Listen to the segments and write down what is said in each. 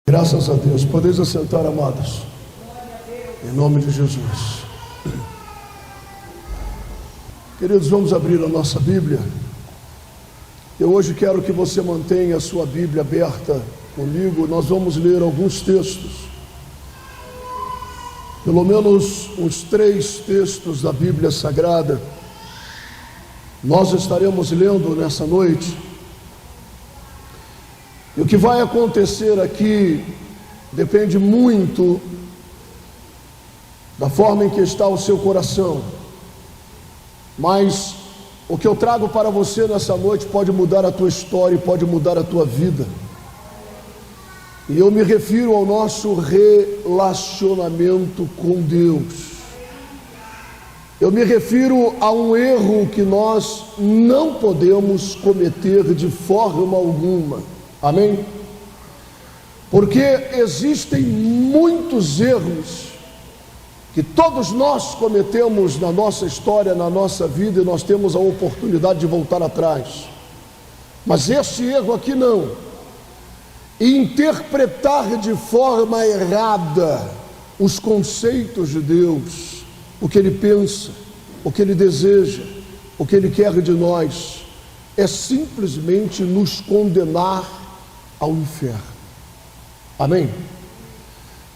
Graças a Deus. Podeis assentar, amados. Em nome de Jesus. Queridos, vamos abrir a nossa Bíblia. Eu hoje quero que você mantenha a sua Bíblia aberta comigo. Nós vamos ler alguns textos. Pelo menos uns 3 textos da Bíblia Sagrada. Nós estaremos lendo nessa noite. E o que vai acontecer aqui depende muito da forma em que está o seu coração. Mas o que eu trago para você nessa noite pode mudar a tua história e pode mudar a tua vida. E eu me refiro ao nosso relacionamento com Deus. Eu me refiro a um erro que nós não podemos cometer de forma alguma. Amém? Porque existem muitos erros que todos nós cometemos na nossa história, na nossa vida, e nós temos a oportunidade de voltar atrás. Mas esse erro aqui não. Interpretar de forma errada os conceitos de Deus, o que Ele pensa, o que Ele deseja, o que Ele quer de nós, é simplesmente nos condenar ao inferno. Amém?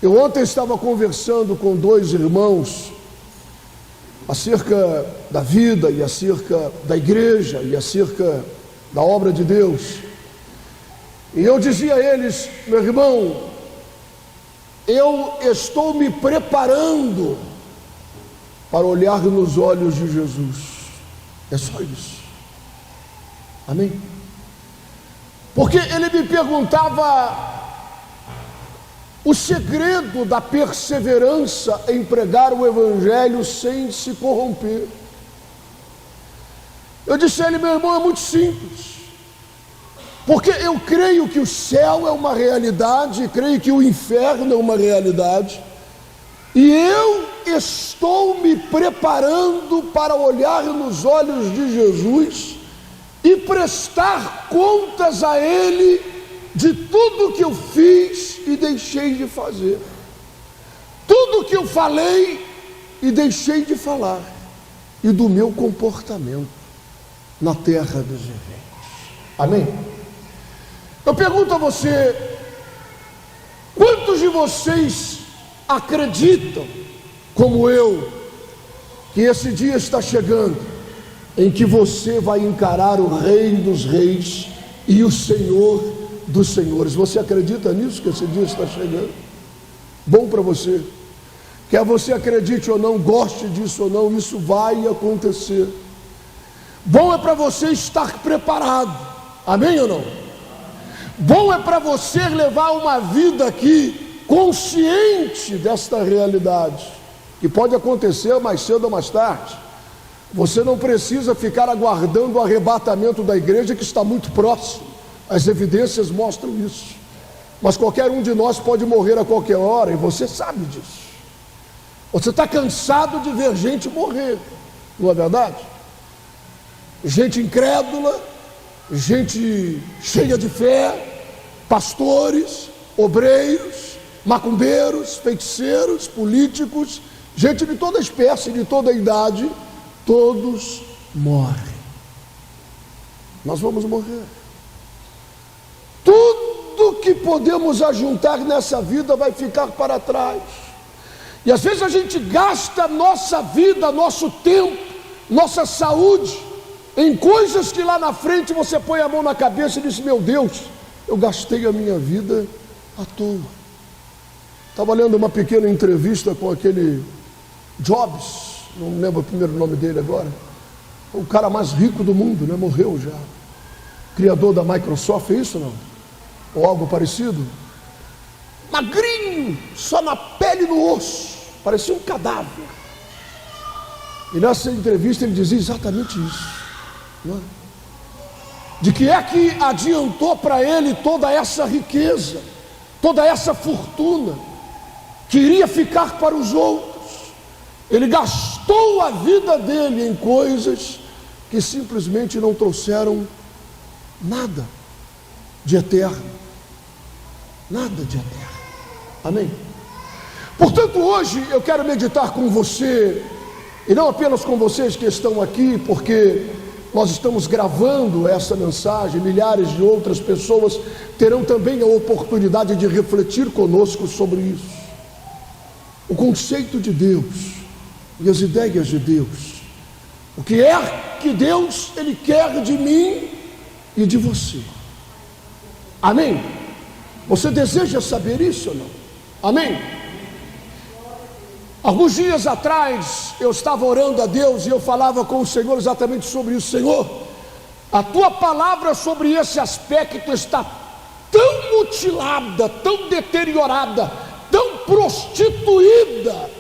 Eu ontem estava conversando com 2 irmãos acerca da vida e acerca da igreja e acerca da obra de Deus. E eu dizia a eles: meu irmão, eu estou me preparando para olhar nos olhos de Jesus. É só isso. Amém? Porque ele me perguntava o segredo da perseverança em pregar o Evangelho sem se corromper. Eu disse a ele: meu irmão, é muito simples. Porque eu creio que o céu é uma realidade, creio que o inferno é uma realidade, e eu estou me preparando para olhar nos olhos de Jesus e prestar contas a Ele de tudo que eu fiz e deixei de fazer, tudo que eu falei e deixei de falar, e do meu comportamento na terra dos viventes. Amém? Eu pergunto a você: quantos de vocês acreditam, como eu, que esse dia está chegando em que você vai encarar o Rei dos Reis e o Senhor dos Senhores? Você acredita nisso, que esse dia está chegando? Bom para você. Quer você acredite ou não, goste disso ou não, isso vai acontecer. Bom é para você estar preparado. Amém ou não? Bom é para você levar uma vida aqui consciente desta realidade, que pode acontecer mais cedo ou mais tarde. Você não precisa ficar aguardando o arrebatamento da igreja, que está muito próximo. As evidências mostram isso. Mas qualquer um de nós pode morrer a qualquer hora, e você sabe disso. Você está cansado de ver gente morrer, não é verdade? Gente incrédula, gente cheia de fé, pastores, obreiros, macumbeiros, feiticeiros, políticos, gente de toda espécie, de toda idade. Todos morrem. Nós vamos morrer. Tudo que podemos ajuntar nessa vida vai ficar para trás. E às vezes a gente gasta nossa vida, nosso tempo, nossa saúde em coisas que lá na frente você põe a mão na cabeça e diz: meu Deus, eu gastei a minha vida à toa. Estava lendo uma pequena entrevista com aquele Jobs, não me lembro o primeiro nome dele agora, o cara mais rico do mundo, né? Morreu já, criador da Microsoft, é isso não? Ou algo parecido, magrinho, só na pele e no osso, parecia um cadáver. E nessa entrevista ele dizia exatamente isso, não é? De que é que adiantou para ele toda essa riqueza, toda essa fortuna, que iria ficar para os outros. Ele gastou a vida dele em coisas que simplesmente não trouxeram nada de eterno. Nada de eterno. Amém? Portanto, hoje eu quero meditar com você, e não apenas com vocês que estão aqui, porque nós estamos gravando essa mensagem, milhares de outras pessoas terão também a oportunidade de refletir conosco sobre isso. O conceito de Deus e as ideias de Deus. O que é que Deus Ele quer de mim e de você. Amém? Você deseja saber isso ou não? Amém? Alguns dias atrás eu estava orando a Deus e eu falava com o Senhor exatamente sobre isso. Senhor, a tua palavra sobre esse aspecto está tão mutilada, tão deteriorada, tão prostituída,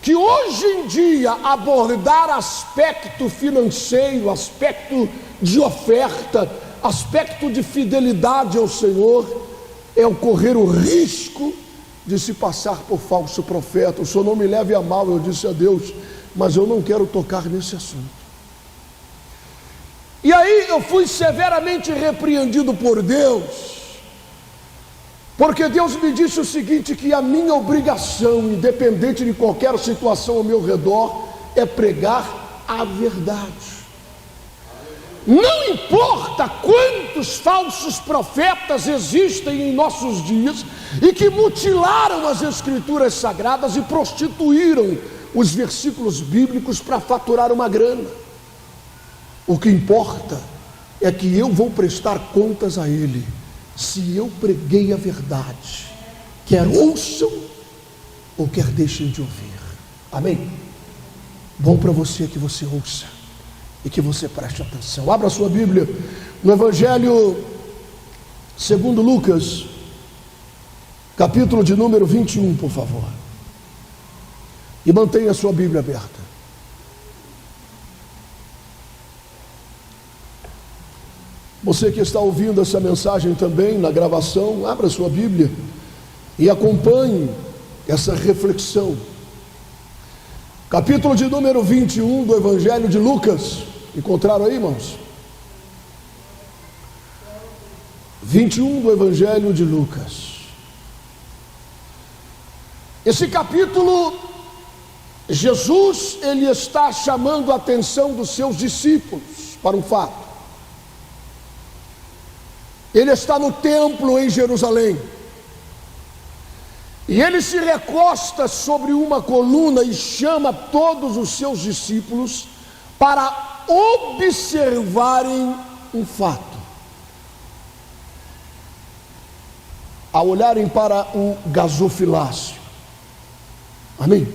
que hoje em dia abordar aspecto financeiro, aspecto de oferta, aspecto de fidelidade ao Senhor, é o correr o risco de se passar por falso profeta. O Senhor não me leve a mal, eu disse a Deus, mas eu não quero tocar nesse assunto. E aí eu fui severamente repreendido por Deus, porque Deus me disse o seguinte, que a minha obrigação, independente de qualquer situação ao meu redor, é pregar a verdade. Não importa quantos falsos profetas existem em nossos dias e que mutilaram as escrituras sagradas e prostituíram os versículos bíblicos para faturar uma grana. O que importa é que eu vou prestar contas a Ele, se eu preguei a verdade, quer ouçam ou quer deixem de ouvir. Amém? Bom para você que você ouça e que você preste atenção. Abra sua Bíblia no Evangelho segundo Lucas, capítulo de número 21, por favor, e mantenha a sua Bíblia aberta. Você que está ouvindo essa mensagem também na gravação, abra sua Bíblia e acompanhe essa reflexão. Capítulo de número 21 do Evangelho de Lucas. Encontraram aí, irmãos? 21 do Evangelho de Lucas. Esse capítulo, Jesus, ele está chamando a atenção dos seus discípulos para um fato. Ele está no templo em Jerusalém, e ele se recosta sobre uma coluna e chama todos os seus discípulos para observarem um fato. Ao olharem para o gasofilácio, amém?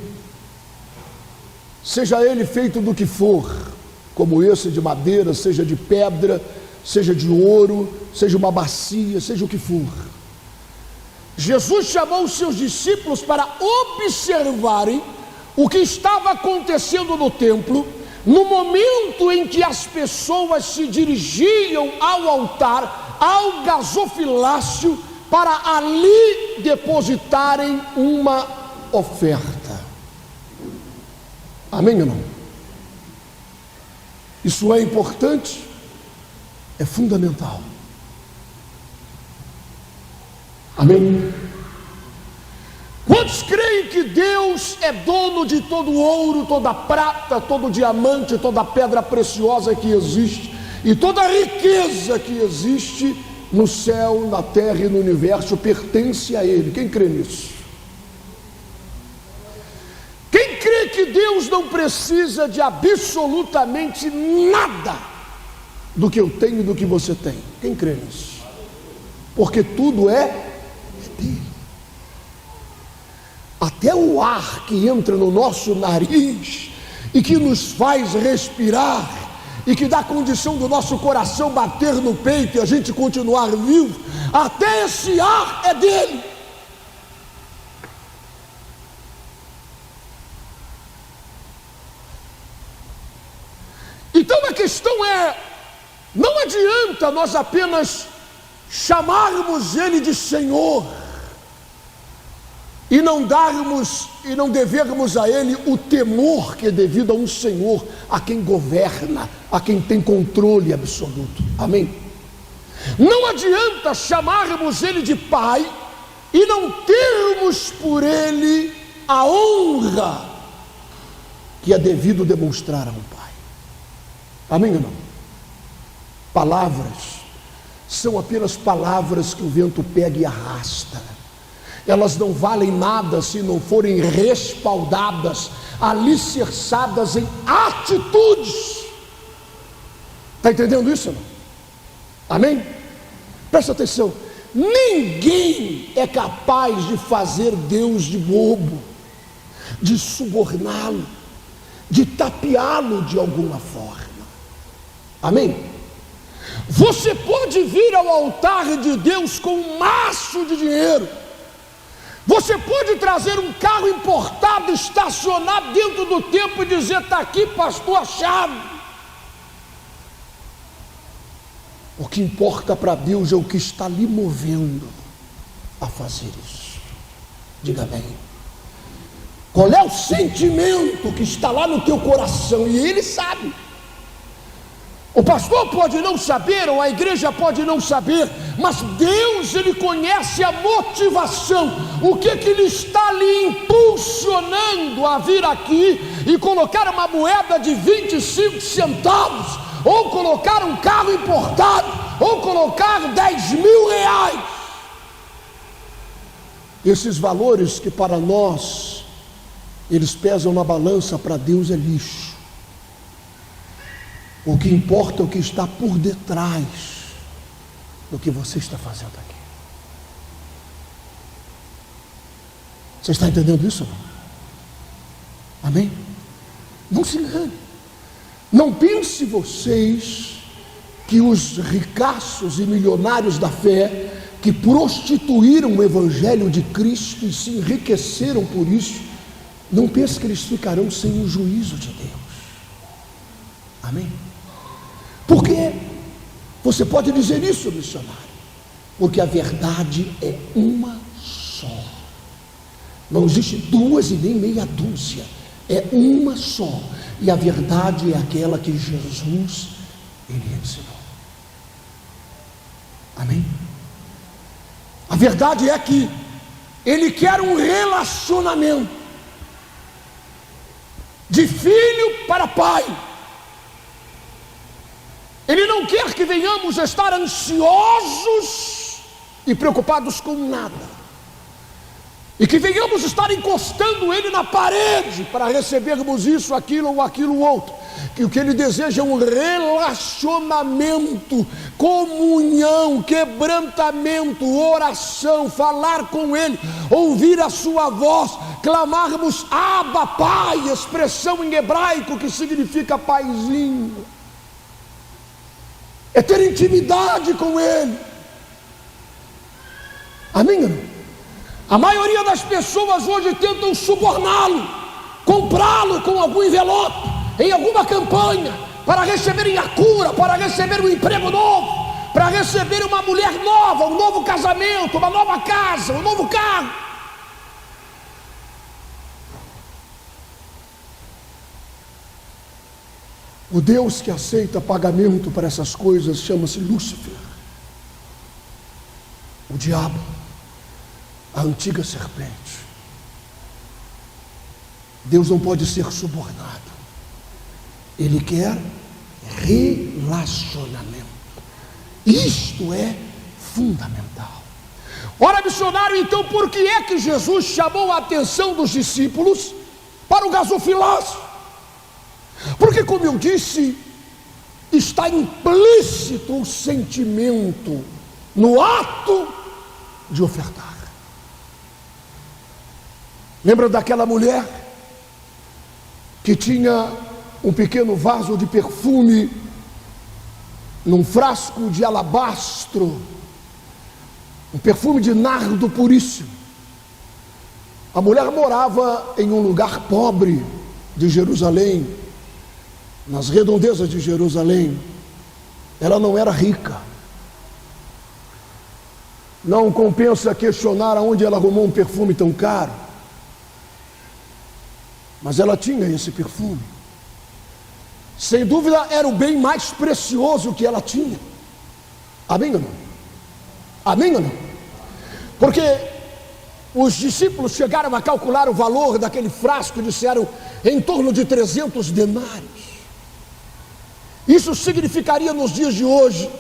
Seja ele feito do que for, como esse de madeira, seja de pedra, seja de ouro, seja uma bacia, seja o que for. Jesus chamou os seus discípulos para observarem o que estava acontecendo no templo, no momento em que as pessoas se dirigiam ao altar, ao gasofilácio, para ali depositarem uma oferta. Amém ou não? Isso é importante? É fundamental. Amém? Quantos creem que Deus é dono de todo o ouro, toda a prata, todo o diamante, toda a pedra preciosa que existe e toda a riqueza que existe no céu, na terra e no universo pertence a Ele? Quem crê nisso? Quem crê que Deus não precisa de absolutamente nada do que eu tenho e do que você tem? Quem crê nisso? Porque tudo é dele. Até o ar que entra no nosso nariz e que nos faz respirar e que dá condição do nosso coração bater no peito e a gente continuar vivo, até esse ar é dele. Então a questão é, não adianta nós apenas chamarmos Ele de Senhor e não darmos e não devermos a Ele o temor que é devido a um Senhor a quem governa, a quem tem controle absoluto. Amém? Não adianta chamarmos Ele de Pai e não termos por Ele a honra que é devido demonstrar a um Pai. Amém ou não? Palavras são apenas palavras que o vento pega e arrasta. Elas não valem nada se não forem respaldadas, alicerçadas em atitudes. Está entendendo isso ou não? Amém? Presta atenção. Ninguém é capaz de fazer Deus de bobo, de suborná-lo, de tapeá-lo de alguma forma. Amém? Você pode vir ao altar de Deus com um maço de dinheiro. Você pode trazer um carro importado, estacionar dentro do templo e dizer: está aqui, pastor, a chave. O que importa para Deus é o que está lhe movendo a fazer isso. Diga bem. Qual é o sentimento que está lá no teu coração? E Ele sabe. O pastor pode não saber, ou a igreja pode não saber, mas Deus, Ele conhece a motivação. O que Ele está lhe impulsionando a vir aqui e colocar uma moeda de 25 centavos, ou colocar um carro importado, ou colocar 10 mil reais. Esses valores que para nós, eles pesam na balança, para Deus é lixo. O que importa é o que está por detrás do que você está fazendo aqui. Você está entendendo isso? Amém? Não se engane. Não pense vocês que os ricaços e milionários da fé, que prostituíram o evangelho de Cristo e se enriqueceram por isso, não pense que eles ficarão sem o juízo de Deus. Amém? Por quê? Você pode dizer isso, missionário? Porque a verdade é uma só. Não existe duas e nem meia dúzia. É uma só. E a verdade é aquela que Jesus, Ele ensinou. Amém? A verdade é que Ele quer um relacionamento de filho para pai. Ele não quer que venhamos a estar ansiosos e preocupados com nada, e que venhamos estar encostando Ele na parede para recebermos isso, aquilo ou aquilo outro. Que o que Ele deseja é um relacionamento, comunhão, quebrantamento, oração, falar com Ele, ouvir a sua voz, clamarmos Abba, Pai, expressão em hebraico que significa paizinho. É ter intimidade com Ele. Amém, irmão? A maioria das pessoas hoje tentam suborná-lo, comprá-lo com algum envelope, em alguma campanha, para receberem a cura, para receber um emprego novo, para receber uma mulher nova, um novo casamento, uma nova casa, um novo carro. O Deus que aceita pagamento para essas coisas chama-se Lúcifer, o diabo, a antiga serpente. Deus não pode ser subornado. Ele quer relacionamento. Isto é fundamental. Ora, missionário, então por que é que Jesus chamou a atenção dos discípulos para o gasofilácio? Porque, como eu disse, está implícito o sentimento no ato de ofertar. Lembra daquela mulher que tinha um pequeno vaso de perfume num frasco de alabastro, um perfume de nardo puríssimo? A mulher morava em um lugar pobre de Jerusalém, nas redondezas de Jerusalém. Ela não era rica. Não compensa questionar aonde ela arrumou um perfume tão caro, mas ela tinha esse perfume. Sem dúvida era o bem mais precioso que ela tinha. Amém ou não? Amém ou não? Porque os discípulos chegaram a calcular o valor daquele frasco e disseram em torno de 300 denários. Isso significaria nos dias de hoje,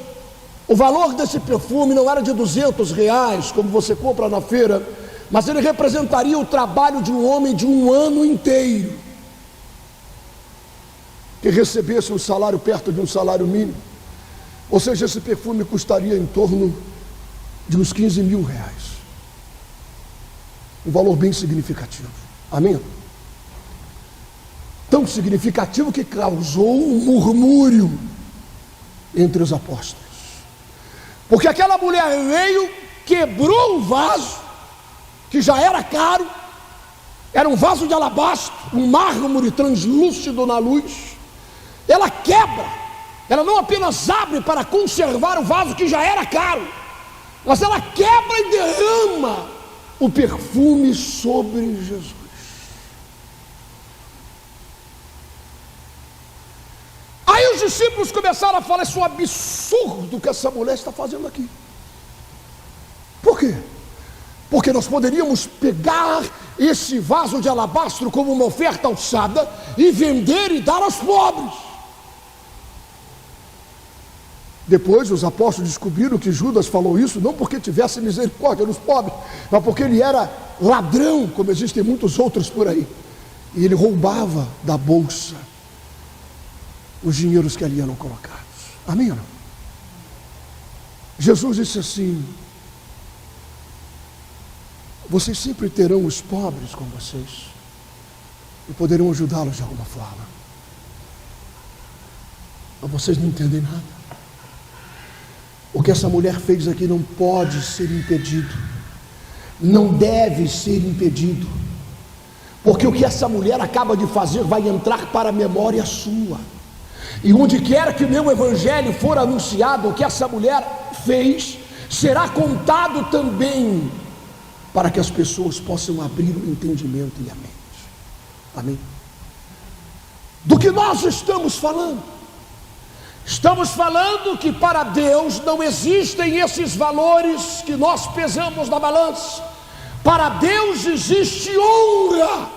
o valor desse perfume não era de R$200, como você compra na feira, mas ele representaria o trabalho de um homem de um ano inteiro, que recebesse um salário perto de um salário mínimo. Ou seja, esse perfume custaria em torno de uns R$15 mil. Um valor bem significativo. Amém? Tão significativo que causou um murmúrio entre os apóstolos. Porque aquela mulher veio, quebrou o vaso, que já era caro, era um vaso de alabastro, um mármore translúcido na luz. Ela quebra, ela não apenas abre para conservar o vaso que já era caro, mas ela quebra e derrama o perfume sobre Jesus. Aí os discípulos começaram a falar: isso é um absurdo que essa mulher está fazendo aqui. Por quê? Porque nós poderíamos pegar esse vaso de alabastro como uma oferta alçada e vender e dar aos pobres. Depois os apóstolos descobriram que Judas falou isso não porque tivesse misericórdia dos pobres, mas porque ele era ladrão, como existem muitos outros por aí, e ele roubava da bolsa os dinheiros que ali eram colocados. Amém ou não? Jesus disse assim: vocês sempre terão os pobres com vocês e poderão ajudá-los de alguma forma, mas vocês não entendem nada. O que essa mulher fez aqui não pode ser impedido, não deve ser impedido, porque o que essa mulher acaba de fazer vai entrar para a memória sua. E onde quer que o meu evangelho for anunciado, o que essa mulher fez será contado também, para que as pessoas possam abrir o entendimento e a mente. Amém? Do que nós estamos falando? Estamos falando que para Deus não existem esses valores que nós pesamos na balança. Para Deus existe honra.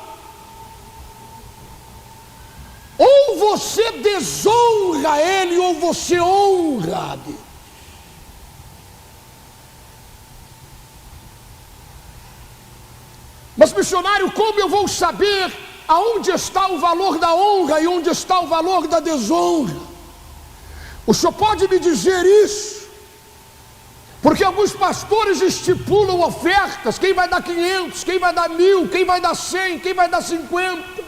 Ou você desonra Ele, ou você honra a Deus. Mas, missionário, como eu vou saber aonde está o valor da honra e onde está o valor da desonra? O senhor pode me dizer isso? Porque alguns pastores estipulam ofertas: quem vai dar 500, quem vai dar 1000, quem vai dar 100, quem vai dar 50.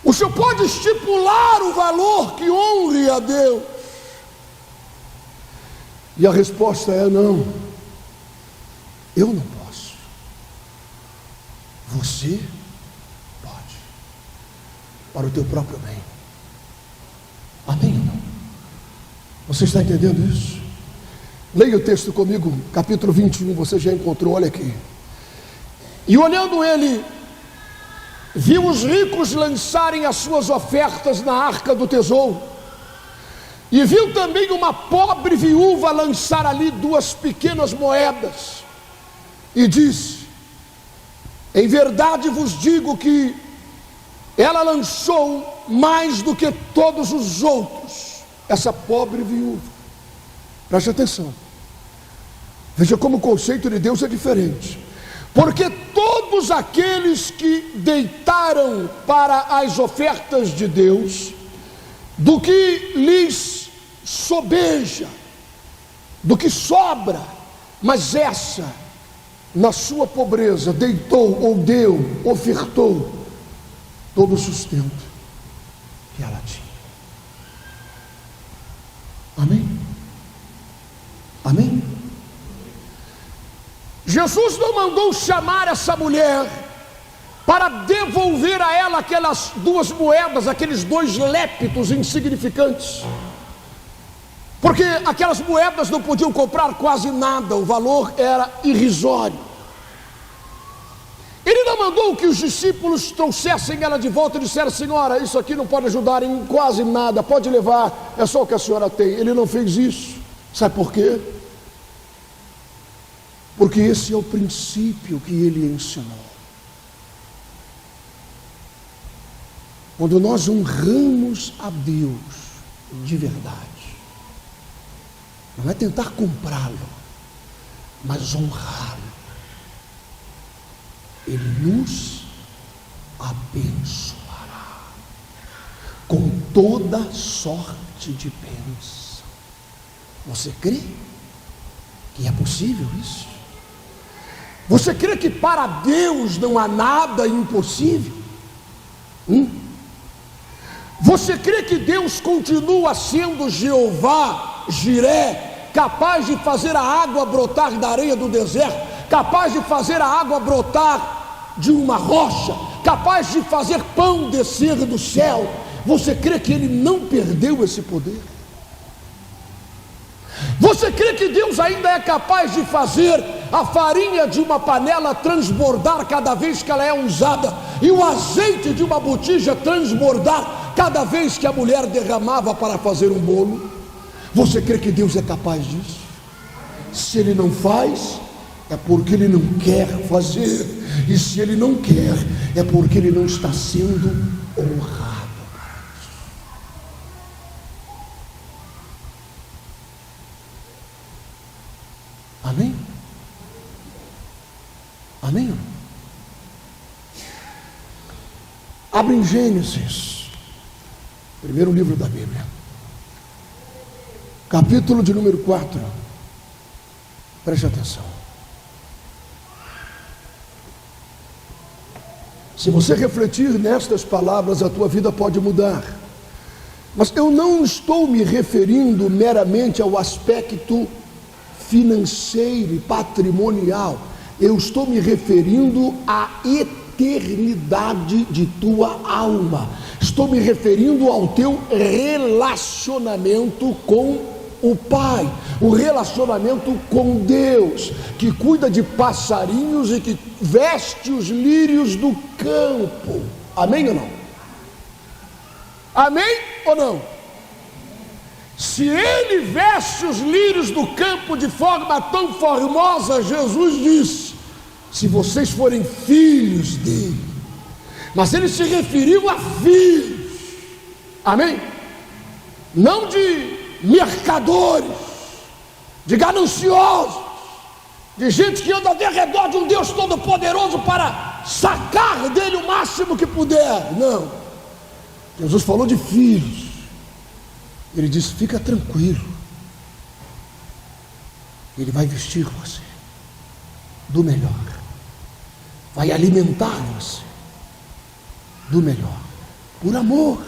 O senhor pode estipular o valor que honre a Deus? E a resposta é não. Eu não posso. Você pode, para o teu próprio bem. Amém ou não? Você está entendendo isso? Leia o texto comigo, capítulo 21, você já encontrou, olha aqui. E olhando ele, viu os ricos lançarem as suas ofertas na arca do tesouro, e viu também uma pobre viúva lançar ali 2 pequenas moedas, e disse: em verdade vos digo que ela lançou mais do que todos os outros, essa pobre viúva. Preste atenção, veja como o conceito de Deus é diferente. Porque todos aqueles que deitaram para as ofertas de Deus do que lhes sobeja, do que sobra, mas essa, na sua pobreza, deitou ou deu, ofertou todo o sustento que ela tinha. Amém? Amém? Jesus não mandou chamar essa mulher para devolver a ela aquelas 2 moedas, aqueles 2 lépitos insignificantes, porque aquelas moedas não podiam comprar quase nada, o valor era irrisório. Ele não mandou que os discípulos trouxessem ela de volta e disseram: senhora, isso aqui não pode ajudar em quase nada, pode levar, é só o que a senhora tem. Ele não fez isso. Sabe por quê? Porque esse é o princípio que ele ensinou. Quando nós honramos a Deus de verdade, não é tentar comprá-lo, mas honrá-lo, ele nos abençoará com toda sorte de bênção. Você crê que é possível isso? Você crê que para Deus não há nada impossível? Você crê que Deus continua sendo Jeová Jiré, capaz de fazer a água brotar da areia do deserto, capaz de fazer a água brotar de uma rocha, capaz de fazer pão descer do céu? Você crê que Ele não perdeu esse poder? Você crê que Deus ainda é capaz de fazer a farinha de uma panela transbordar cada vez que ela é usada, e o azeite de uma botija transbordar cada vez que a mulher derramava para fazer um bolo? Você crê que Deus é capaz disso? Se Ele não faz, é porque Ele não quer fazer, e se Ele não quer, é porque Ele não está sendo honrado. Amém? Amém? Abre em Gênesis, primeiro livro da Bíblia, capítulo de número 4. Preste atenção. Se você refletir nestas palavras, a tua vida pode mudar. Mas eu não estou me referindo meramente ao aspecto financeiro e patrimonial. Eu estou me referindo à eternidade de tua alma. Estou me referindo ao teu relacionamento com o Pai, o relacionamento com Deus, que cuida de passarinhos e que veste os lírios do campo. Amém ou não? Amém ou não? Se Ele veste os lírios do campo de forma tão formosa, Jesus disse: se vocês forem filhos dele. Mas Ele se referiu a filhos, amém? Não de mercadores, de gananciosos, de gente que anda ao redor de um Deus todo-poderoso para sacar dele o máximo que puder. Não, Jesus falou de filhos. Ele disse: fica tranquilo, Ele vai vestir você do melhor, vai alimentar você do melhor, por amor,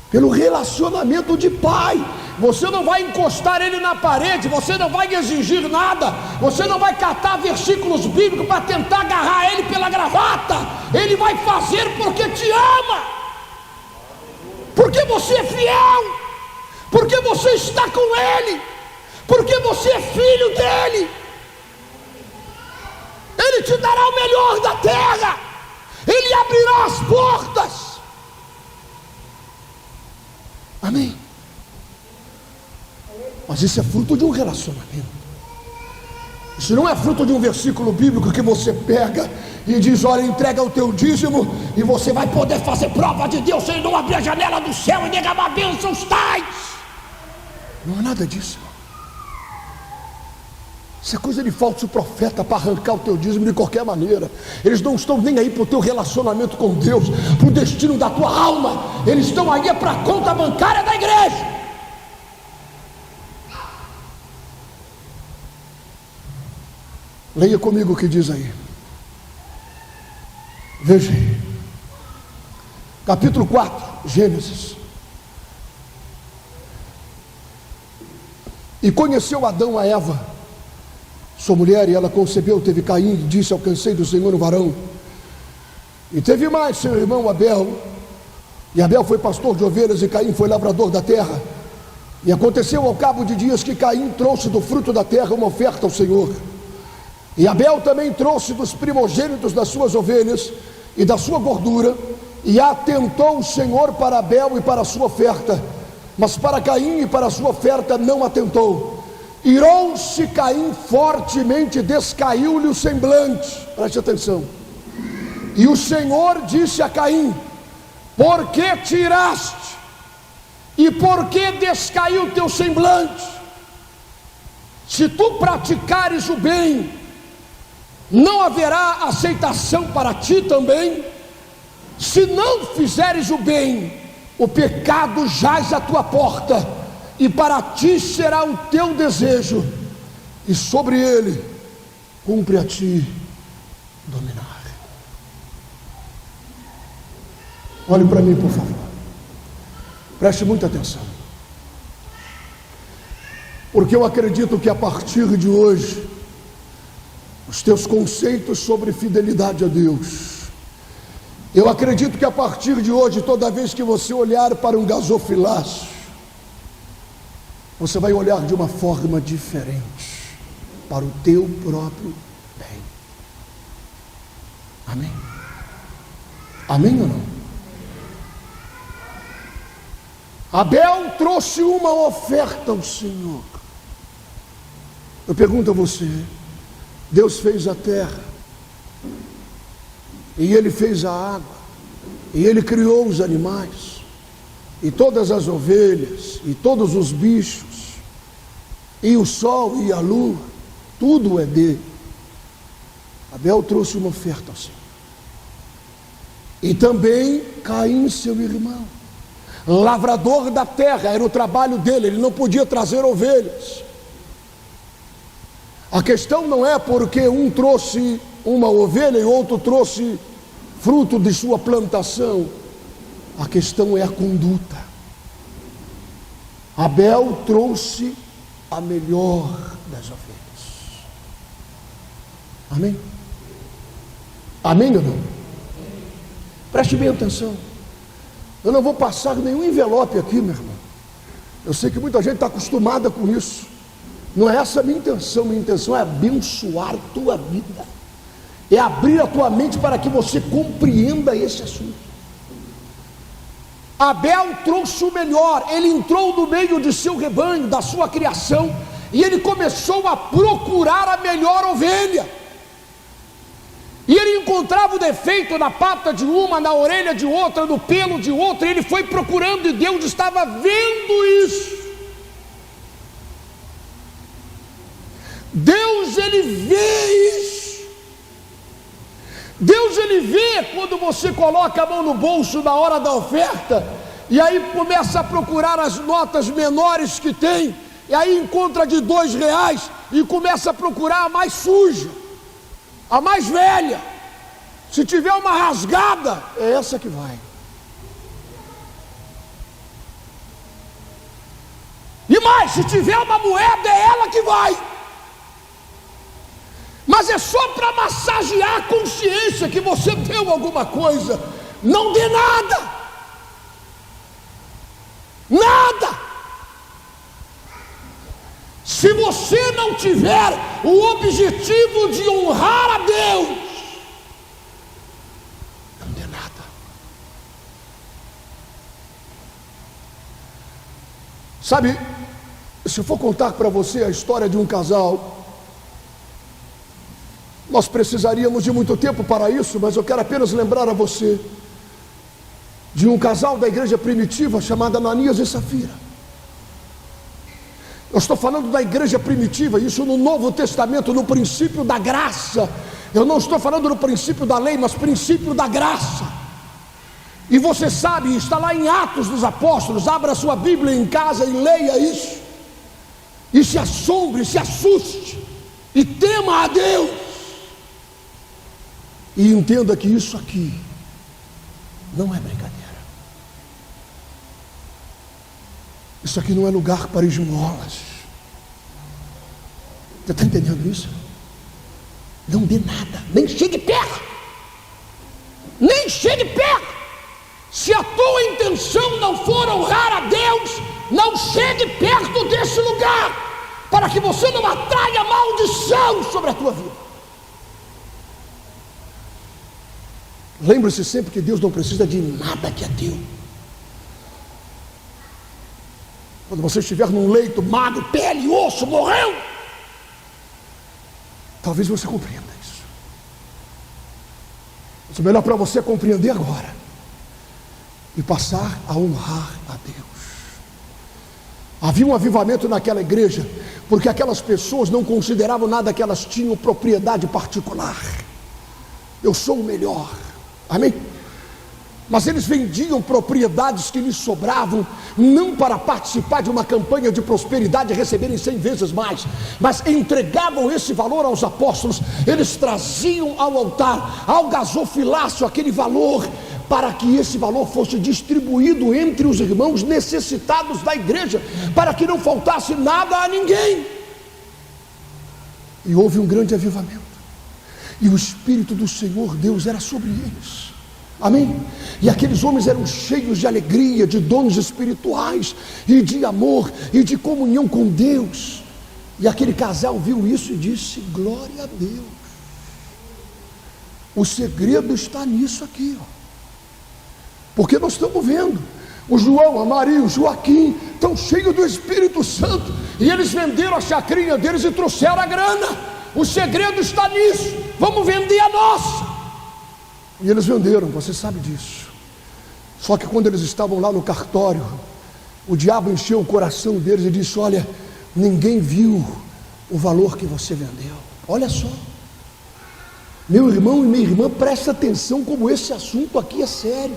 pelo relacionamento de pai. Você não vai encostar Ele na parede, você não vai exigir nada, você não vai catar versículos bíblicos para tentar agarrar Ele pela gravata. Ele vai fazer porque te ama, porque você é fiel, porque você está com Ele, porque você é filho dEle. Ele te dará o melhor da terra, Ele abrirá as portas. Amém? Mas isso é fruto de um relacionamento. Isso não é fruto de um versículo bíblico que você pega e diz: olha, entrega o teu dízimo e você vai poder fazer prova de Deus sem não abrir a janela do céu e derramar bênçãos tais. Não é nada disso. Isso é coisa de falso profeta para arrancar o teu dízimo de qualquer maneira. Eles não estão nem aí para o teu relacionamento com Deus, para o destino da tua alma. Eles estão aí para a conta bancária da igreja. Leia comigo o que diz aí. Veja aí. Capítulo 4, Gênesis. E conheceu Adão a Eva, sua mulher, e ela concebeu, teve Caim, e disse: alcancei do Senhor um varão. E teve mais seu irmão Abel, e Abel foi pastor de ovelhas, e Caim foi lavrador da terra. E aconteceu ao cabo de dias que Caim trouxe do fruto da terra uma oferta ao Senhor, e Abel também trouxe dos primogênitos das suas ovelhas e da sua gordura. E atentou o Senhor para Abel e para a sua oferta, mas para Caim e para a sua oferta não atentou. Irou-se Caim fortemente, descaiu-lhe o semblante. Preste atenção. E o Senhor disse a Caim: por que tiraste? E por que descaiu o teu semblante? Se tu praticares o bem, não haverá aceitação para ti também. Se não fizeres o bem, o pecado jaz à tua porta, e para ti será o teu desejo, e sobre ele cumpre a ti dominar. Olhe para mim, por favor. Preste muita atenção. Porque eu acredito que a partir de hoje, os teus conceitos sobre fidelidade a Deus, eu acredito que a partir de hoje, toda vez que você olhar para um gasofilácio, você vai olhar de uma forma diferente para o teu próprio bem. Amém? Amém ou não? Abel trouxe uma oferta ao Senhor. Eu pergunto a você: Deus fez a terra, e Ele fez a água, e Ele criou os animais, e todas as ovelhas, e todos os bichos, e o sol e a lua, tudo é dele. Abel trouxe uma oferta ao Senhor. E também Caim, seu irmão, lavrador da terra, era o trabalho dele, ele não podia trazer ovelhas. A questão não é porque um trouxe uma ovelha e outro trouxe fruto de sua plantação. A questão é a conduta. Abel trouxe a melhor das ovelhas. Amém? Amém ou não? Preste bem atenção. Eu não vou passar nenhum envelope aqui, meu irmão. Eu sei que muita gente está acostumada com isso. Não é essa a minha intenção é abençoar a tua vida, é abrir a tua mente para que você compreenda esse assunto. Abel trouxe o melhor, ele entrou no meio de seu rebanho, da sua criação, e ele começou a procurar a melhor ovelha. E ele encontrava o defeito na pata de uma, na orelha de outra, no pelo de outra, e ele foi procurando, e Deus estava vendo isso. Deus, ele vê isso. Deus, ele vê quando você coloca a mão no bolso na hora da oferta, e aí começa a procurar as notas menores que tem, e aí encontra de R$2, e começa a procurar a mais suja, a mais velha. Se tiver uma rasgada, é essa que vai. E mais, se tiver uma moeda, é ela que vai. Mas é só para massagear a consciência que você deu alguma coisa. Não dê nada. Nada. Se você não tiver o objetivo de honrar a Deus, não dê nada. Sabe, se eu for contar para você a história de um casal, nós precisaríamos de muito tempo para isso, mas eu quero apenas lembrar a você de um casal da igreja primitiva chamado Ananias e Safira. Eu estou falando da igreja primitiva, isso no Novo Testamento, no princípio da graça. Eu não estou falando do princípio da lei, mas princípio da graça. E você sabe, está lá em Atos dos Apóstolos. Abra sua Bíblia em casa e leia isso, e se assombre, se assuste, e tema a Deus, e entenda que isso aqui não é brincadeira. Isso aqui não é lugar para esmolas. Você está entendendo isso? Não dê nada, nem chegue perto. Nem chegue perto. Se a tua intenção não for honrar a Deus, não chegue perto desse lugar, para que você não atraia maldição sobre a tua vida. Lembre-se sempre que Deus não precisa de nada que é teu. Quando você estiver num leito magro, pele e osso, morreu, talvez você compreenda isso. Mas o melhor para você é compreender agora e passar a honrar a Deus. Havia um avivamento naquela igreja, porque aquelas pessoas não consideravam nada que elas tinham propriedade particular. Eu sou o melhor, amém? Mas eles vendiam propriedades que lhes sobravam, não para participar de uma campanha de prosperidade e receberem 100 vezes mais, mas entregavam esse valor aos apóstolos. Eles traziam ao altar, ao gasofilácio, aquele valor, para que esse valor fosse distribuído entre os irmãos necessitados da igreja, para que não faltasse nada a ninguém. E houve um grande avivamento, e o Espírito do Senhor Deus era sobre eles, amém? E aqueles homens eram cheios de alegria, de dons espirituais, e de amor, e de comunhão com Deus. E aquele casal viu isso e disse: glória a Deus. O segredo está nisso aqui, ó. Porque nós estamos vendo, o João, a Maria, o Joaquim estão cheios do Espírito Santo, e eles venderam a chacrinha deles e trouxeram a grana. O segredo está nisso. Vamos vender a nossa. E eles venderam, você sabe disso. Só que quando eles estavam lá no cartório, o diabo encheu o coração deles e disse: olha, ninguém viu o valor que você vendeu. Olha só, meu irmão e minha irmã, presta atenção como esse assunto aqui é sério.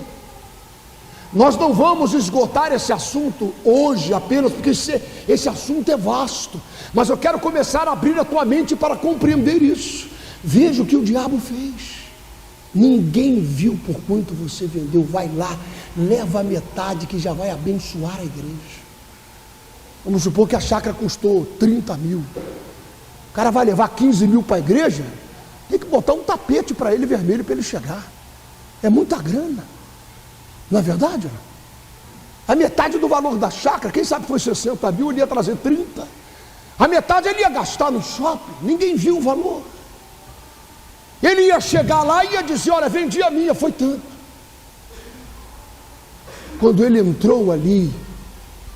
Nós não vamos esgotar esse assunto hoje apenas, porque esse assunto é vasto, mas eu quero começar a abrir a tua mente para compreender isso. Veja o que o diabo fez. Ninguém viu por quanto você vendeu. Vai lá, leva a metade, que já vai abençoar a igreja. Vamos supor que a chácara custou 30 mil, o cara vai levar 15 mil para a igreja, tem que botar um tapete para ele vermelho para ele chegar. É muita grana, não é verdade? A metade do valor da chácara, quem sabe foi 60 mil, ele ia trazer 30. A metade ele ia gastar no shopping, ninguém viu o valor. Ele ia chegar lá e ia dizer: olha, vendi a minha, foi tanto. Quando ele entrou ali,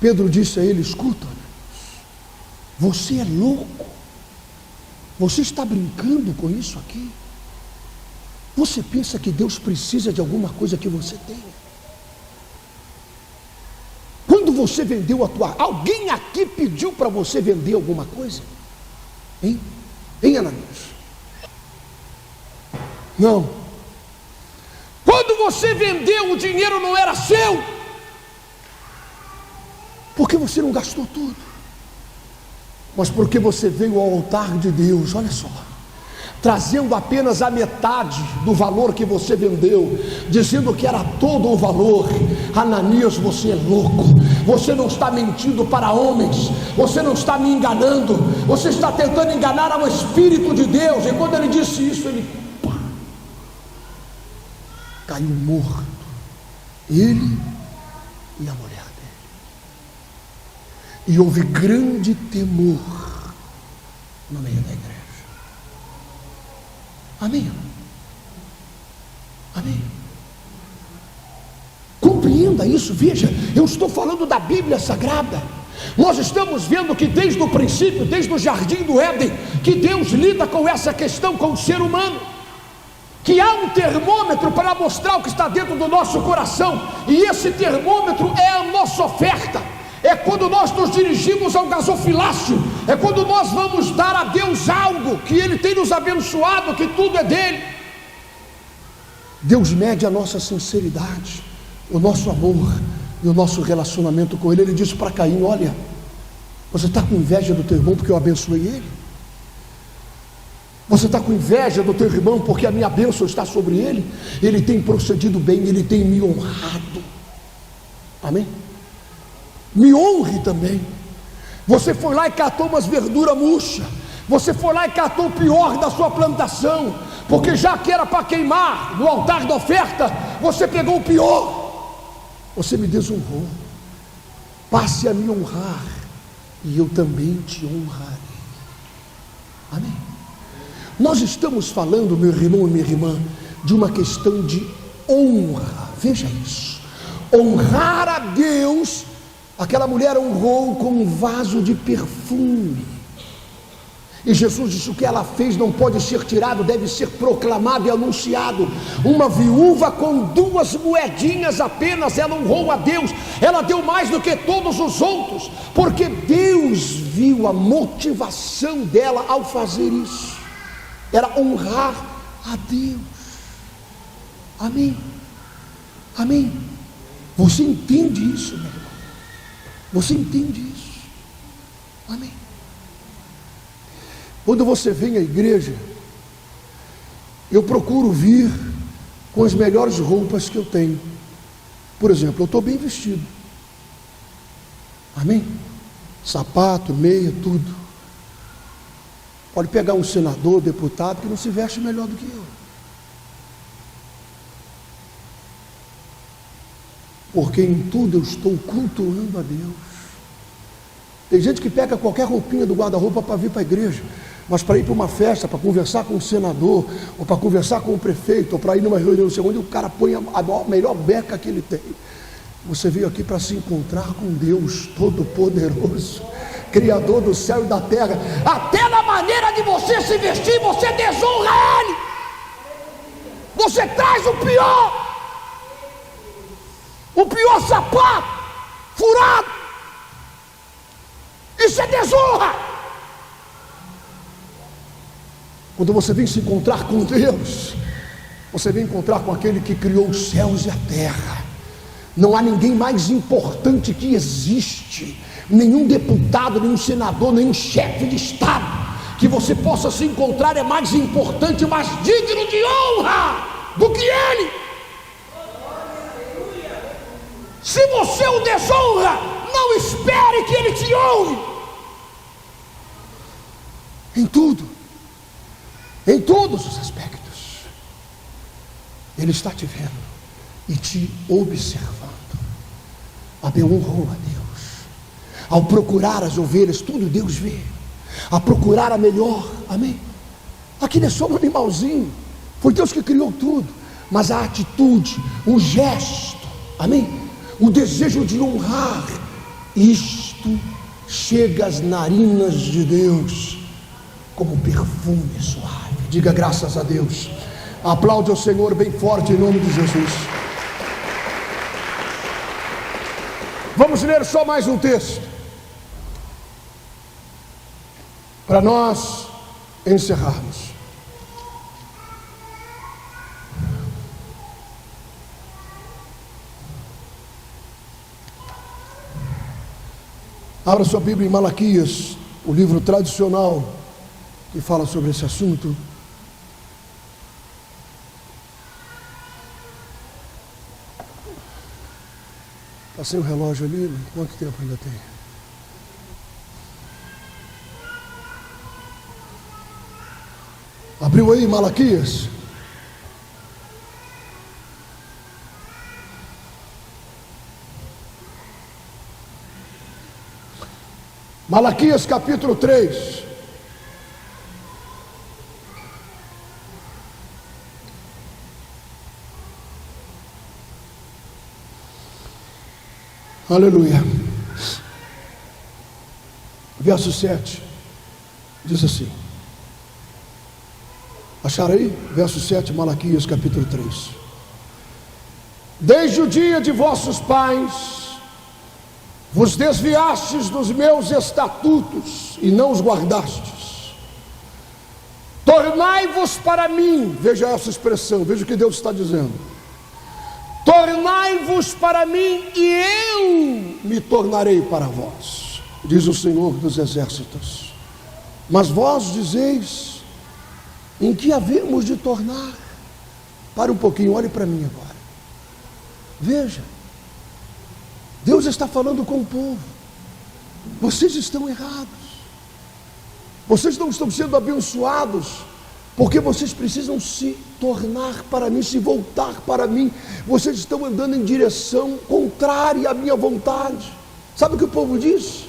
Pedro disse a ele: escuta, você é louco, você está brincando com isso aqui? Você pensa que Deus precisa de alguma coisa que você tenha? Quando você vendeu a tua... Alguém aqui pediu para você vender alguma coisa? Hein? Hein, Ananias? Não. Quando você vendeu, o dinheiro não era seu. Porque você não gastou tudo, mas porque você veio ao altar de Deus, olha só, trazendo apenas a metade do valor que você vendeu, dizendo que era todo o valor. Ananias, você é louco, você não está mentindo para homens, você não está me enganando, você está tentando enganar ao Espírito de Deus. E quando ele disse isso, ele caiu morto, ele e a mulher dele. E houve grande temor no meio da igreja. Amém? Amém? Compreenda isso. Veja, eu estou falando da Bíblia Sagrada. Nós estamos vendo que desde o princípio, desde o jardim do Éden, que Deus lida com essa questão com o ser humano, que há um termômetro para mostrar o que está dentro do nosso coração, e esse termômetro é a nossa oferta. É quando nós nos dirigimos ao gasofilácio, é quando nós vamos dar a Deus algo que Ele tem nos abençoado, que tudo é dele. Deus mede a nossa sinceridade, o nosso amor e o nosso relacionamento com Ele. Ele disse para Caim: olha, você está com inveja do teu irmão porque eu abençoei ele? Você está com inveja do teu irmão porque a minha bênção está sobre ele? Ele tem procedido bem, ele tem me honrado. Amém? Me honre também. Você foi lá e catou umas verduras murchas, você foi lá e catou o pior da sua plantação, porque já que era para queimar no altar da oferta, você pegou o pior. Você me desonrou. Passe a me honrar e eu também te honrarei. Amém? Nós estamos falando, meu irmão e minha irmã, de uma questão de honra. Veja isso: honrar a Deus Aquela mulher honrou com um vaso de perfume. E Jesus disse: o que ela fez não pode ser tirado, deve ser proclamado e anunciado. Uma viúva com 2 moedinhas apenas, ela honrou a Deus. Ela deu mais do que todos os outros, porque Deus viu a motivação dela ao fazer isso. Era honrar a Deus. Amém? Amém? Você entende isso, meu irmão? Você entende isso? Amém? Quando você vem à igreja, eu procuro vir com as melhores roupas que eu tenho. Por exemplo, eu estou bem vestido. Amém? Sapato, meia, tudo. Pode pegar um senador, deputado, que não se veste melhor do que eu. Porque em tudo eu estou cultuando a Deus. Tem gente que pega qualquer roupinha do guarda-roupa para vir para a igreja, mas para ir para uma festa, para conversar com o senador, ou para conversar com o prefeito, ou para ir numa reunião, não sei onde, o cara põe a melhor beca que ele tem. Você veio aqui para se encontrar com Deus Todo-Poderoso, Criador do céu e da terra. Até na maneira de você se vestir, você desonra Ele. Você traz o pior sapato, furado. Isso é desonra. Quando você vem se encontrar com Deus, você vem encontrar com aquele que criou os céus e a terra. Não há ninguém mais importante que existe, nenhum deputado, nenhum senador, nenhum chefe de estado que você possa se encontrar é mais importante, mais digno de honra do que ele. Se você o desonra, não espere que ele te honre. Em todos os aspectos, ele está te vendo e te observando. Abel honrou a Deus. Ao procurar as ovelhas, tudo Deus vê. A procurar a melhor, amém? Aquilo é só um animalzinho, foi Deus que criou tudo. Mas a atitude, o gesto, amém? O desejo de honrar, isto chega às narinas de Deus como perfume suave. Diga graças a Deus. Aplaude ao Senhor bem forte em nome de Jesus. Vamos ler só mais um texto para nós encerrarmos. Abra sua Bíblia em Malaquias, o livro tradicional que fala sobre esse assunto. Passei o relógio ali, quanto tempo ainda tem? Abriu aí Malaquias? Malaquias capítulo 3. Aleluia. Verso 7 diz assim. Acharam aí? Verso 7, Malaquias capítulo 3. Desde o dia de vossos pais vos desviastes dos meus estatutos e não os guardastes. Tornai-vos para mim. Veja essa expressão, veja o que Deus está dizendo. Tornai-vos para mim e eu me tornarei para vós, diz o Senhor dos exércitos. Mas vós dizeis: em que havemos de tornar? Para um pouquinho, olhe para mim agora. Veja, Deus está falando com o povo. Vocês estão errados. Vocês não estão sendo abençoados, porque vocês precisam se tornar para mim, se voltar para mim. Vocês estão andando em direção contrária à minha vontade. Sabe o que o povo diz?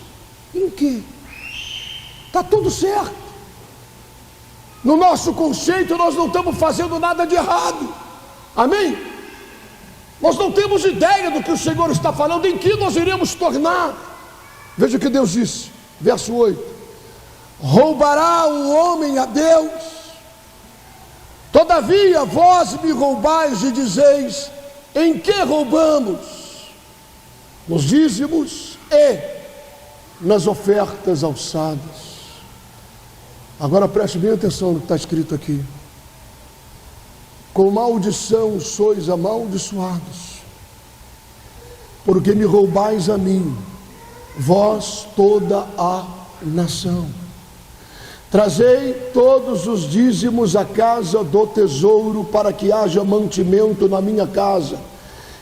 Em quê? Está tudo certo. No nosso conceito nós não estamos fazendo nada de errado. Amém? Nós não temos ideia do que o Senhor está falando, em que nós iremos tornar. Veja o que Deus disse, verso 8: roubará o homem a Deus? Todavia vós me roubais e dizeis: em que roubamos? Nos dízimos e nas ofertas alçadas. Agora preste bem atenção no que está escrito aqui: com maldição sois amaldiçoados, porque me roubais a mim, vós toda a nação. Trazei todos os dízimos à casa do tesouro, para que haja mantimento na minha casa.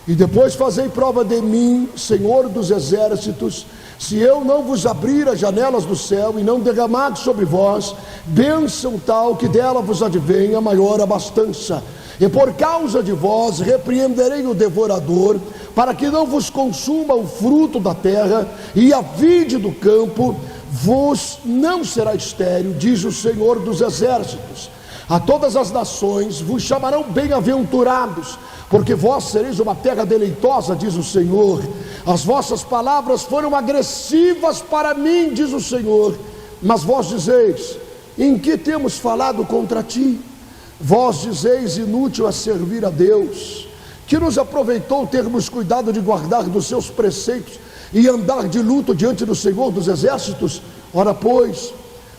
E depois fazei prova de mim, Senhor dos exércitos, se eu não vos abrir as janelas do céu e não derramar sobre vós bênção tal que dela vos advenha maior abastança. E por causa de vós repreenderei o devorador, para que não vos consuma o fruto da terra, e a vide do campo vos não será estéril, diz o Senhor dos exércitos. A todas as nações vos chamarão bem-aventurados, porque vós sereis uma terra deleitosa, diz o Senhor. As vossas palavras foram agressivas para mim, diz o Senhor, mas vós dizeis: em que temos falado contra ti? Vós dizeis: inútil é servir a Deus. Que nos aproveitou termos cuidado de guardar dos seus preceitos e andar de luto diante do Senhor dos exércitos? Ora pois,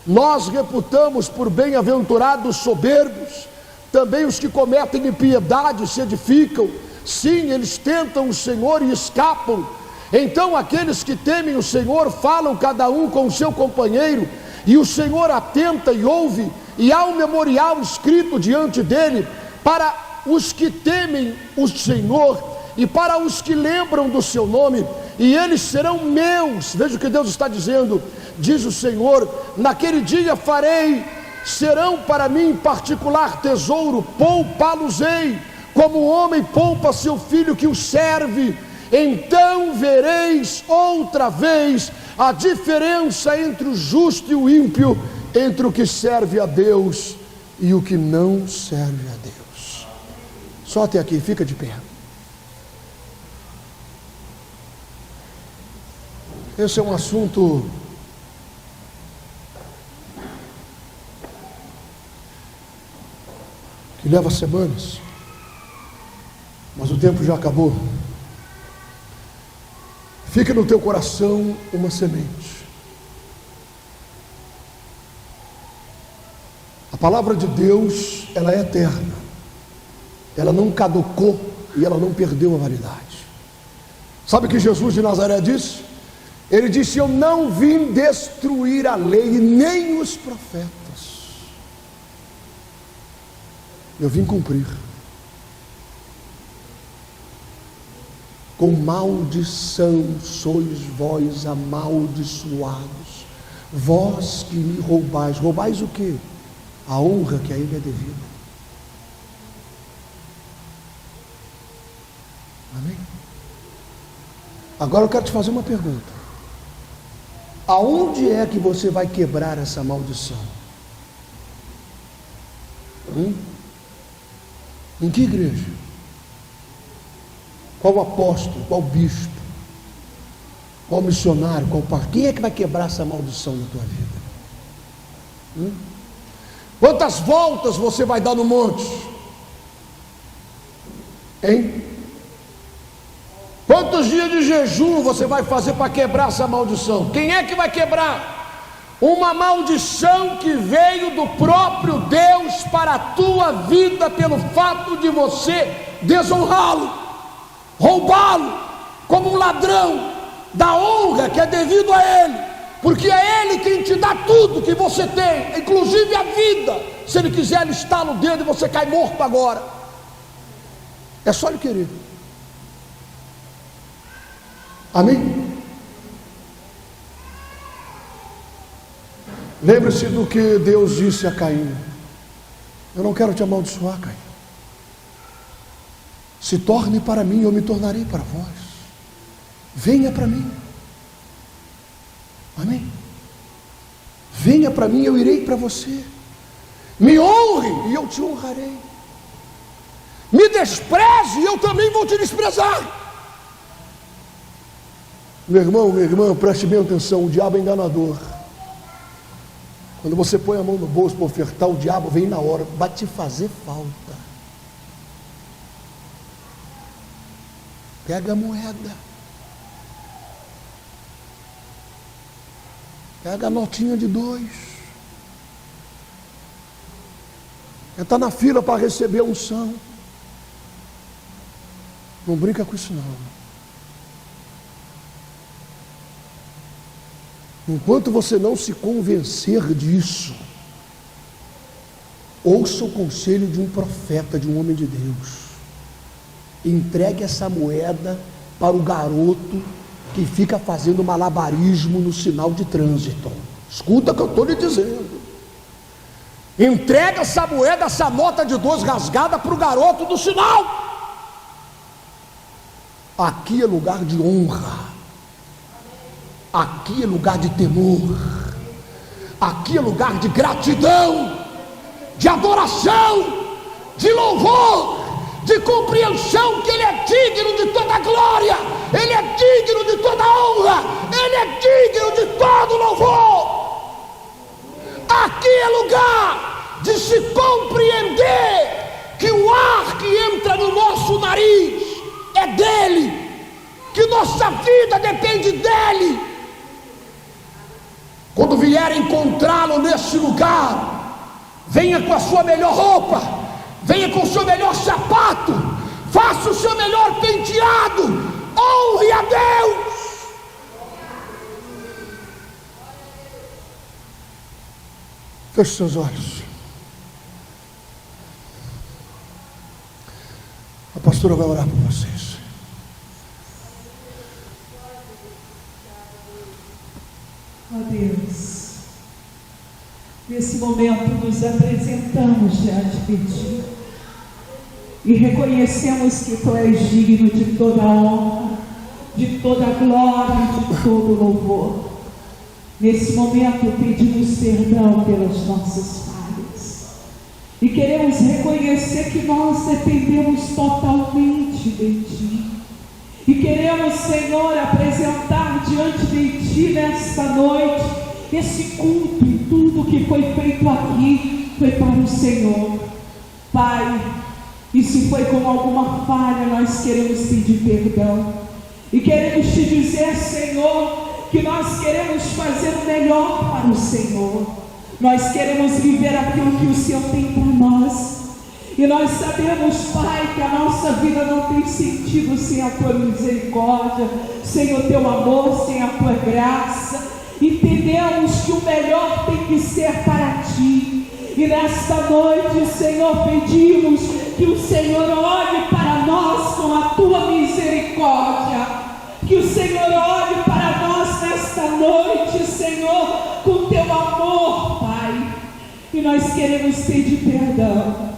nós reputamos por bem-aventurados soberbos também os que cometem impiedade se edificam. Sim, eles tentam o Senhor e escapam. Então aqueles que temem o Senhor falam cada um com o seu companheiro, e o Senhor atenta e ouve, e há um memorial escrito diante dele para os que temem o Senhor e para os que lembram do seu nome, e eles serão meus. Veja o que Deus está dizendo, diz o Senhor: naquele dia farei, serão para mim particular tesouro, poupá-los-ei, como o homem poupa seu filho que o serve. Então vereis outra vez a diferença entre o justo e o ímpio, entre o que serve a Deus e o que não serve a Deus. Só até aqui, fica de pé. Esse é um assunto que leva semanas, mas o tempo já acabou. Fica no teu coração uma semente. A palavra de Deus, ela é eterna, ela não caducou e ela não perdeu a validade. Sabe o que Jesus de Nazaré disse? Ele disse: eu não vim destruir a lei nem os profetas, eu vim cumprir. Com maldição sois vós amaldiçoados, vós que me roubais. Roubais o quê? A honra que a ele é devida. Amém? Agora eu quero te fazer uma pergunta: aonde é que você vai quebrar essa maldição? Em que igreja? Qual apóstolo? Qual bispo? Qual missionário? Qual pastor? Quem é que vai quebrar essa maldição na tua vida? Quantas voltas você vai dar no monte? Hein? Quantos dias de jejum você vai fazer para quebrar essa maldição? Quem é que vai quebrar? Uma maldição que veio do próprio Deus para a tua vida, pelo fato de você desonrá-lo, roubá-lo como um ladrão da honra que é devido a ele, porque é ele quem te dá tudo que você tem, inclusive a vida. Se ele quiser, ele estala o dedo e você cai morto agora. É só ele querer. Amém? Lembre-se do que Deus disse a Caim: eu não quero te amaldiçoar, Caim. Se torne para mim, eu me tornarei para vós. Venha para mim. Amém? Venha para mim, eu irei para você. Me honre e eu te honrarei. Me despreze e eu também vou te desprezar. Meu irmão, minha irmã, preste bem atenção, o diabo é enganador. Quando você põe a mão no bolso para ofertar, o diabo vem na hora, vai te fazer falta. Pega a moeda. Pega a notinha de 2. Entra na fila para receber a unção. Não brinca com isso não. Enquanto você não se convencer disso, ouça o conselho de um profeta, de um homem de Deus. Entregue essa moeda para o garoto que fica fazendo malabarismo no sinal de trânsito. Escuta o que eu estou lhe dizendo. Entrega essa moeda, essa nota de 2 rasgada para o garoto do sinal. Aqui é lugar de honra. Aqui é lugar de temor. Aqui é lugar de gratidão, de adoração, de louvor, de compreensão que Ele é digno de toda glória, Ele é digno de toda honra, Ele é digno de todo louvor. Aqui é lugar de se compreender que o ar que entra no nosso nariz é dele, que nossa vida depende dele. Quando vier encontrá-lo nesse lugar, venha com a sua melhor roupa, venha com o seu melhor sapato, faça o seu melhor penteado, honre a Deus. Feche seus olhos. A pastora vai orar por vocês. Ó Deus, nesse momento nos apresentamos diante de Ti e reconhecemos que Tu és digno de toda honra, de toda glória, de todo louvor. Nesse momento pedimos perdão pelas nossas falhas e queremos reconhecer que nós dependemos totalmente de Ti. E queremos, Senhor, apresentar diante de Ti nesta noite esse culto e tudo que foi feito aqui foi para o Senhor. Pai, e se foi com alguma falha, nós queremos pedir perdão. E queremos Te dizer, Senhor, que nós queremos fazer o melhor para o Senhor. Nós queremos viver aquilo que o Senhor tem para nós. E nós sabemos, Pai, que a nossa vida não tem sentido sem a Tua misericórdia, sem o Teu amor, sem a Tua graça. Entendemos que o melhor tem que ser para Ti. E nesta noite, Senhor, pedimos que o Senhor olhe para nós com a Tua misericórdia. Que o Senhor olhe para nós nesta noite, Senhor, com Teu amor, Pai. E nós queremos pedir perdão.